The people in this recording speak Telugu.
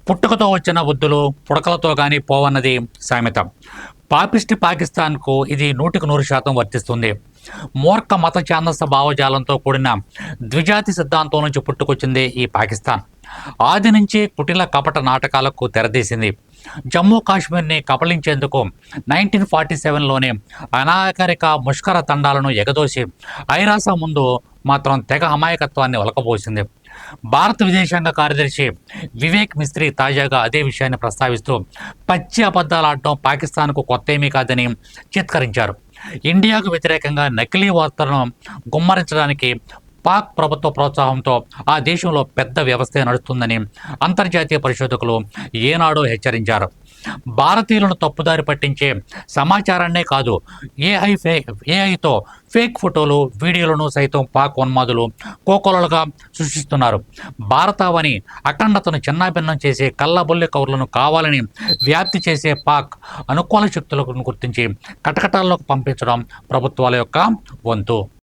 పుట్టుకతో వచ్చిన బుద్ధులు పుడకలతో కానీ పోవన్నది సామెత. పాపిస్టి పాకిస్తాన్కు ఇది 100% వర్తిస్తుంది. మూర్ఖ మత ఛాందస భావజాలంతో కూడిన ద్విజాతి సిద్ధాంతం నుంచి పుట్టుకొచ్చింది ఈ పాకిస్తాన్. ఆది నుంచి కుటిల కపట నాటకాలకు తెరదీసింది. జమ్మూ కాశ్మీర్ని కబళించేందుకు 1947లోనే అనాగరిక ముష్కర తండాలను ఎగదోసి ఐరాస ముందు మాత్రం తెగ అమాయకత్వాన్ని ఒలకబోసింది. భారత విదేశాంగ కార్యదర్శి వివేక్ మిస్త్రీ తాజాగా అదే విషయాన్ని ప్రస్తావిస్తూ పచ్చి అబద్ధాలాడటం పాకిస్తాన్కు కొత్తేమీ కాదని చిత్కరించారు. ఇండియాకు వ్యతిరేకంగా నకిలీ వార్తలను గుమ్మరించడానికి పాక్ ప్రభుత్వ ప్రోత్సాహంతో ఆ దేశంలో పెద్ద వ్యవస్థే నడుస్తుందని అంతర్జాతీయ పరిశోధకులు ఏనాడో హెచ్చరించారు. భారతీయులను తప్పుదారి పట్టించే సమాచారాన్నే కాదు, ఏఐతో ఫేక్ ఫోటోలు వీడియోలను సైతం పాక్ ఉన్మాదులు కోకొలలుగా సృష్టిస్తున్నారు. భారతావని అఖండతను చిన్నాభిన్నం చేసే కల్లబొల్లి కౌర్లను కావాలని వ్యాప్తి చేసే పాక్ అనుకూల శక్తులను గుర్తించి కటకటాల్లోకి పంపించడం ప్రభుత్వాల యొక్క వంతు.